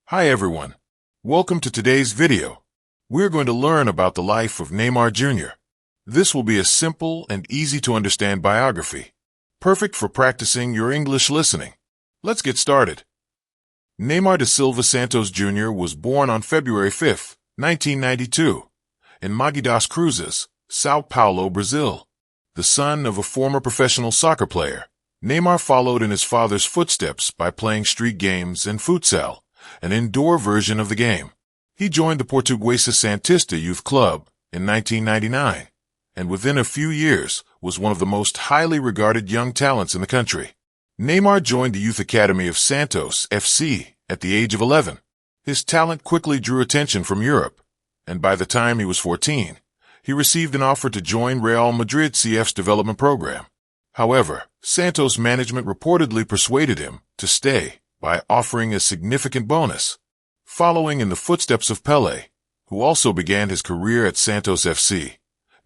Hi everyone. Welcome to today's video. We're going to learn about the life of Neymar Jr. This will be a simple and easy to understand biography, perfect for practicing your English listening. Let's get started. Neymar da Silva Santos Jr. was born on February 5, 1992, in Mogi das Cruzes, São Paulo, Brazil. The son of a former professional soccer player, Neymar followed in his father's footsteps by playing street games and futsal, an indoor version of the game. He joined the Portuguesa Santista youth club in 1999, and within a few years was one of the most highly regarded young talents in the country. Neymar joined the youth academy of Santos FC at the age of 11. His talent quickly drew attention from Europe, and by the time he was 14, he received an offer to join Real Madrid CF's development program. However, Santos management reportedly persuaded him to stay by offering a significant bonus. Following in the footsteps of Pelé, who also began his career at Santos FC,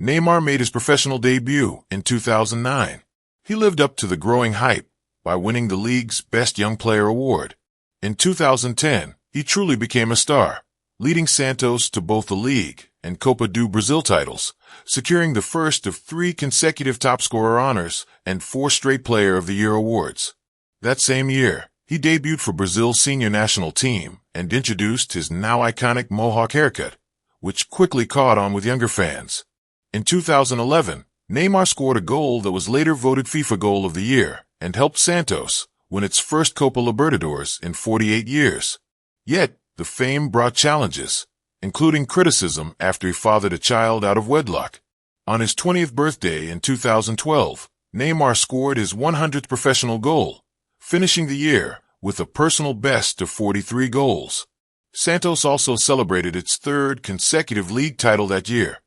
Neymar made his professional debut in 2009. He lived up to the growing hype by winning the league's Best Young Player award. In 2010, he truly became a star, leading Santos to both the league and Copa do Brasil titles, securing the first of 3 consecutive top scorer honors and 4 straight Player of the Year awards. That same year, he debuted for Brazil's senior national team and introduced his now iconic mohawk haircut, which quickly caught on with younger fans. In 2011, Neymar scored a goal that was later voted FIFA Goal of the Year and helped Santos win its first Copa Libertadores in 48 years. Yet, the fame brought challenges, including criticism after he fathered a child out of wedlock. On his 20th birthday in 2012, Neymar scored his 100th professional goal, finishing the year with a personal best of 43 goals. Santos also celebrated its 3rd consecutive league title that year.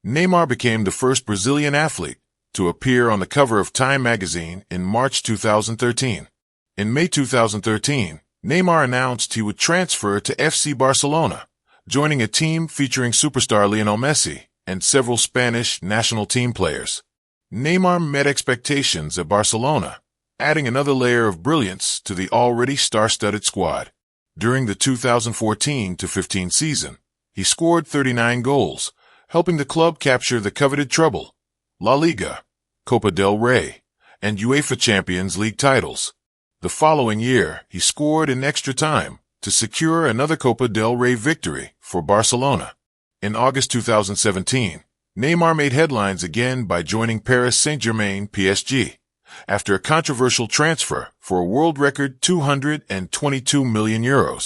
Neymar became the first Brazilian athlete to appear on the cover of Time magazine in March 2013. In May 2013, Neymar announced he would transfer to FC Barcelona, joining a team featuring superstar Lionel Messi and several Spanish national team players. Neymar met expectations at Barcelona, adding another layer of brilliance to the already star-studded squad. During the 2014-15 season, he scored 39 goals, helping the club capture the coveted treble, La Liga, Copa del Rey, and UEFA Champions League titles. The following year, he scored in extra time to secure another Copa del Rey victory for Barcelona. In August 2017, Neymar made headlines again by joining Paris Saint-Germain PSG, after a controversial transfer for a world record €222 million.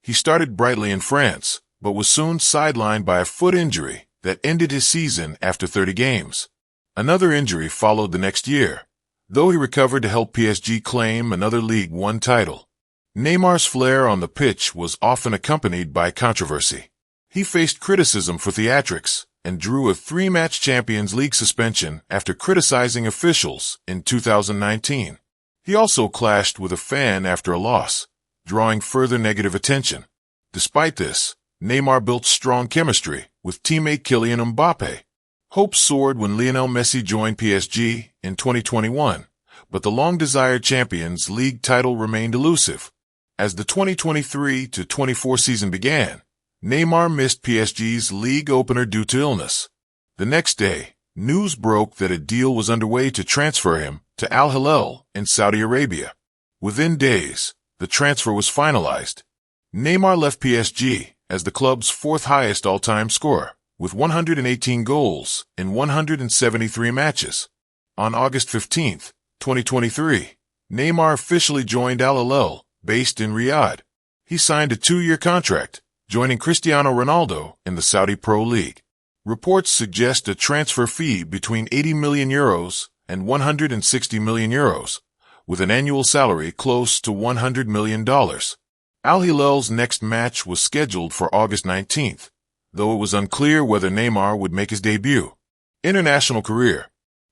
He started brightly in France, but was soon sidelined by a foot injury that ended his season after 30 games. Another injury followed the next year, though he recovered to help PSG claim another League One title. Neymar's flair on the pitch was often accompanied by controversy. He faced criticism for theatrics and drew a 3-match Champions League suspension after criticizing officials in 2019. He also clashed with a fan after a loss, drawing further negative attention. Despite this, Neymar built strong chemistry with teammate Kylian Mbappe. Hopes soared when Lionel Messi joined PSG in 2021, but the long-desired Champions League title remained elusive. As the 2023-24 season began, Neymar missed PSG's league opener due to illness. The next day, news broke that a deal was underway to transfer him to Al Hilal in Saudi Arabia. Within days, the transfer was finalized. Neymar left PSG as the club's 4th highest all-time scorer, with 118 goals in 173 matches. On August 15, 2023, Neymar officially joined Al Hilal, based in Riyadh. He signed a 2-year contract, joining Cristiano Ronaldo in the Saudi Pro League. Reports suggest a transfer fee between €80 million and €160 million, with an annual salary close to $100 million. Al Hilal's next match was scheduled for August 19th, though it was unclear whether Neymar would make his debut. International career.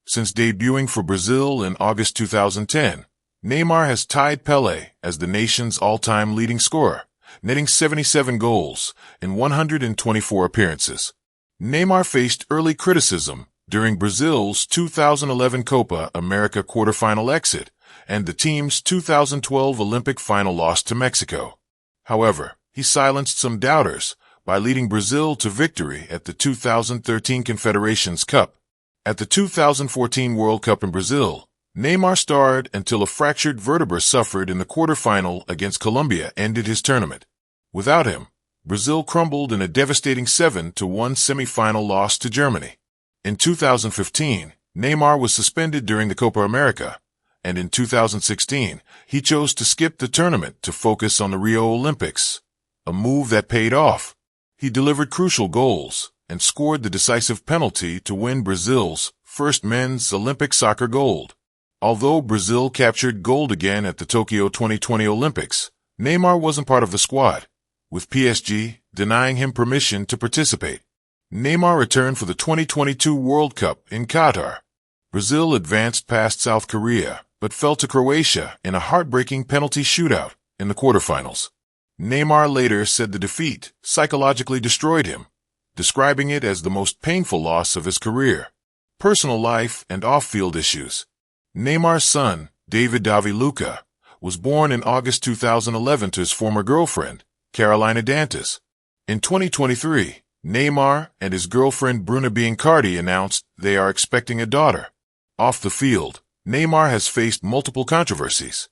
Since debuting for Brazil in August 2010, Neymar has tied Pelé as the nation's all-time leading scorer, netting 77 goals in 124 appearances. Neymar faced early criticism during Brazil's 2011 Copa America quarterfinal exit and the team's 2012 Olympic final loss to Mexico. However, he silenced some doubters by leading Brazil to victory at the 2013 Confederations Cup. At the 2014 World Cup in Brazil, Neymar starred until a fractured vertebra suffered in the quarterfinal against Colombia ended his tournament. Without him, Brazil crumbled in a devastating 7-1 semi-final loss to Germany. In 2015, Neymar was suspended during the Copa America, and in 2016, he chose to skip the tournament to focus on the Rio Olympics, a move that paid off. He delivered crucial goals and scored the decisive penalty to win Brazil's first men's Olympic soccer gold. Although Brazil captured gold again at the Tokyo 2020 Olympics, Neymar wasn't part of the squad, with PSG denying him permission to participate. Neymar returned for the 2022 World Cup in Qatar. Brazil advanced past South Korea, but fell to Croatia in a heartbreaking penalty shootout in the quarterfinals. Neymar later said the defeat psychologically destroyed him, describing it as the most painful loss of his career. Personal life and off-field issues. Neymar's son, David Luca, was born in August 2011 to his former girlfriend, Carolina Dantas. In 2023, Neymar and his girlfriend Bruna Biancardi announced they are expecting a daughter. Off the field, Neymar has faced multiple controversies.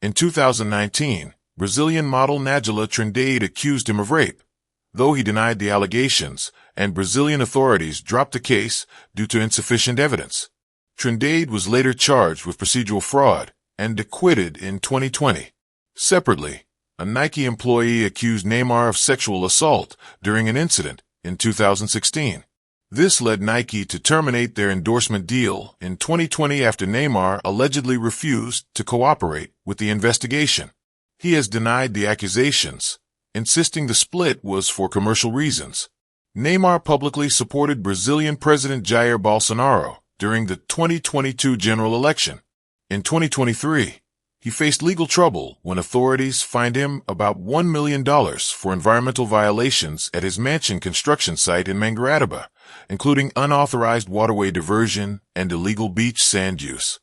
In 2019, Brazilian model Najla Trindade accused him of rape, though he denied the allegations, and Brazilian authorities dropped the case due to insufficient evidence. Trindade was later charged with procedural fraud and acquitted in 2020. Separately, a Nike employee accused Neymar of sexual assault during an incident in 2016. This led Nike to terminate their endorsement deal in 2020 after Neymar allegedly refused to cooperate with the investigation. He has denied the accusations, insisting the split was for commercial reasons. Neymar publicly supported Brazilian President Jair Bolsonaro during the 2022 general election. In 2023, he faced legal trouble when authorities fined him about $1 million for environmental violations at his mansion construction site in Mangaratiba, including unauthorized waterway diversion and illegal beach sand use.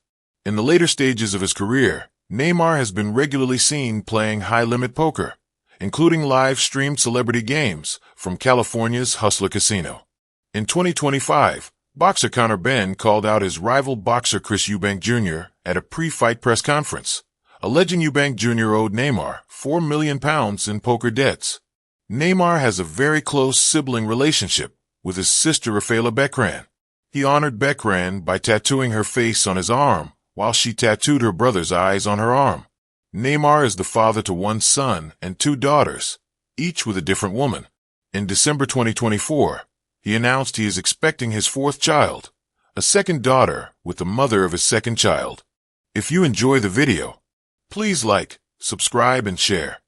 In the later stages of his career, Neymar has been regularly seen playing high-limit poker, including live-streamed celebrity games from California's Hustler Casino. In 2025, boxer Conor Benn called out his rival boxer Chris Eubank Jr. at a pre-fight press conference, alleging Eubank Jr. owed Neymar £4 million in poker debts. Neymar has a very close sibling relationship with his sister Rafaela Becran. He honored Becran by tattooing her face on his arm, while she tattooed her brother's eyes on her arm. Neymar is the father to one son and two daughters, each with a different woman. In December 2024, he announced he is expecting his fourth child, a second daughter with the mother of his second child. If you enjoy the video, please like, subscribe, and share.